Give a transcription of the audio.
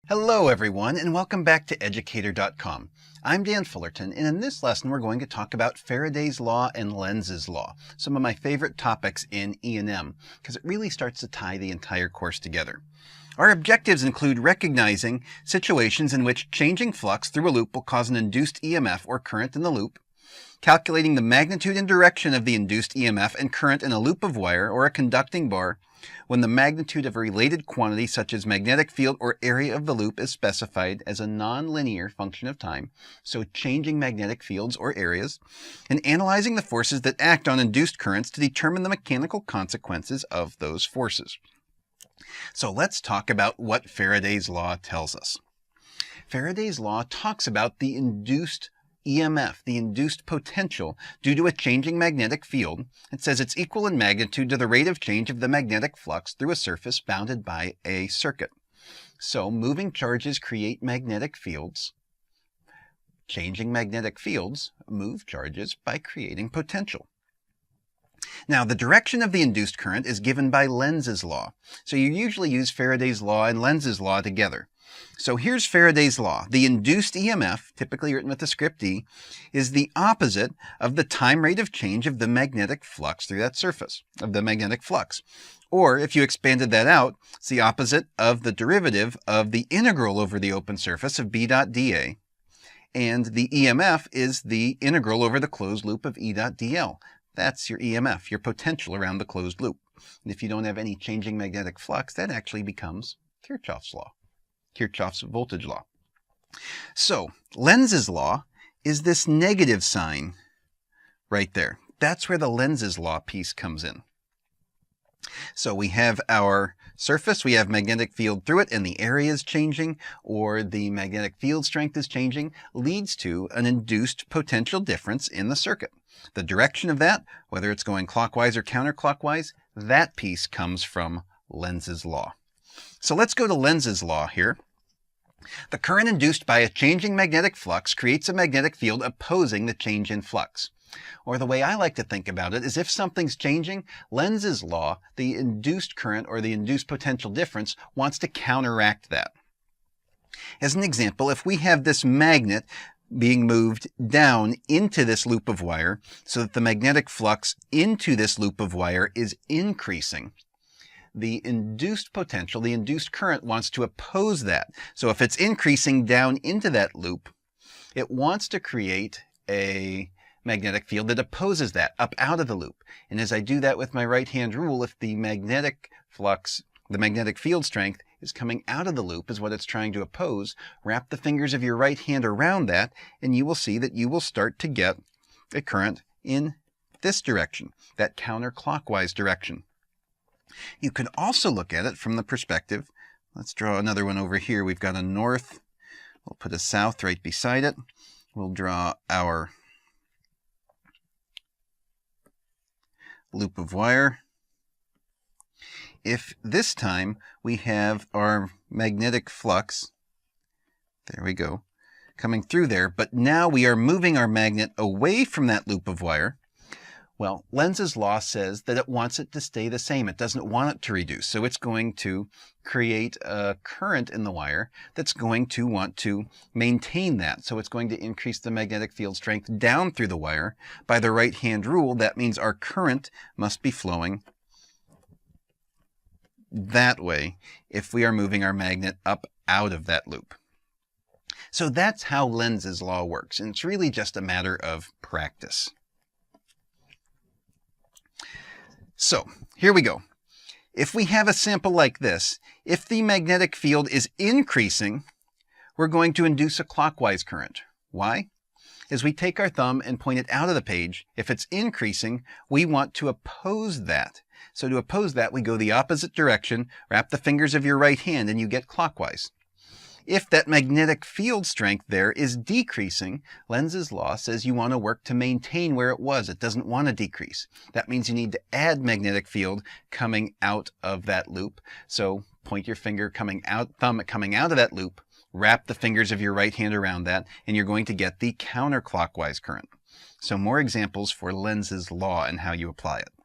Hello everyone, and welcome back to Educator.com. I'm Dan Fullerton, and in this lesson we're going to talk about Faraday's Law and Lenz's Law, some of my favorite topics in E&M, because it really starts to tie the entire course together. Our objectives include recognizing situations in which changing flux through a loop will cause an induced EMF or current in the loop, calculating the magnitude and direction of the induced EMF and current in a loop of wire or a conducting bar when the magnitude of a related quantity such as magnetic field or area of the loop is specified as a nonlinear function of time, so changing magnetic fields or areas, and analyzing the forces that act on induced currents to determine the mechanical consequences of those forces. So let's talk about what Faraday's Law tells us. Faraday's Law talks about the induced EMF, the induced potential due to a changing magnetic field. It says it's equal in magnitude to the rate of change of the magnetic flux through a surface bounded by a circuit. So moving charges create magnetic fields. Changing magnetic fields move charges by creating potential. Now, the direction of the induced current is given by Lenz's law. So you usually use Faraday's law and Lenz's law together. So here's Faraday's law. The induced EMF, typically written with the script E, is the opposite of the time rate of change of the magnetic flux through that surface, of the magnetic flux. Or if you expanded that out, it's the opposite of the derivative of the integral over the open surface of B dot dA. And the EMF is the integral over the closed loop of E dot dL. That's your EMF, your potential around the closed loop. And if you don't have any changing magnetic flux, that actually becomes Kirchhoff's law. Kirchhoff's voltage law. So, Lenz's law is this negative sign right there. That's where the Lenz's law piece comes in. So we have our surface, we have magnetic field through it, and the area is changing, or the magnetic field strength is changing, leads to an induced potential difference in the circuit. The direction of that, whether it's going clockwise or counterclockwise, that piece comes from Lenz's law. So let's go to Lenz's law here. The current induced by a changing magnetic flux creates a magnetic field opposing the change in flux. Or the way I like to think about it is if something's changing, Lenz's law, the induced current or the induced potential difference, wants to counteract that. As an example, if we have this magnet being moved down into this loop of wire so that the magnetic flux into this loop of wire is increasing, the induced potential, the induced current, wants to oppose that. So if it's increasing down into that loop, it wants to create a magnetic field that opposes that up out of the loop. And as I do that with my right-hand rule, if the magnetic flux, the magnetic field strength, is coming out of the loop is what it's trying to oppose, wrap the fingers of your right hand around that, and you will see that you will start to get a current in this direction, that counterclockwise direction. You can also look at it from the perspective, let's draw another one over here. We've got a north, we'll put a south right beside it. We'll draw our loop of wire. If this time we have our magnetic flux, there we go, coming through there, but now we are moving our magnet away from that loop of wire, well, Lenz's law says that it wants it to stay the same. It doesn't want it to reduce. So it's going to create a current in the wire that's going to want to maintain that. So it's going to increase the magnetic field strength down through the wire. By the right-hand rule, that means our current must be flowing that way if we are moving our magnet up out of that loop. So that's how Lenz's law works. And it's really just a matter of practice. So here we go. If we have a sample like this, if the magnetic field is increasing, we're going to induce a clockwise current. Why? As we take our thumb and point it out of the page, if it's increasing, we want to oppose that. So to oppose that, we go the opposite direction, wrap the fingers of your right hand, and you get clockwise. If that magnetic field strength there is decreasing, Lenz's law says you want to work to maintain where it was. It doesn't want to decrease. That means you need to add magnetic field coming out of that loop. So point your finger coming out, thumb coming out of that loop, wrap the fingers of your right hand around that, and you're going to get the counterclockwise current. So more examples for Lenz's law and how you apply it.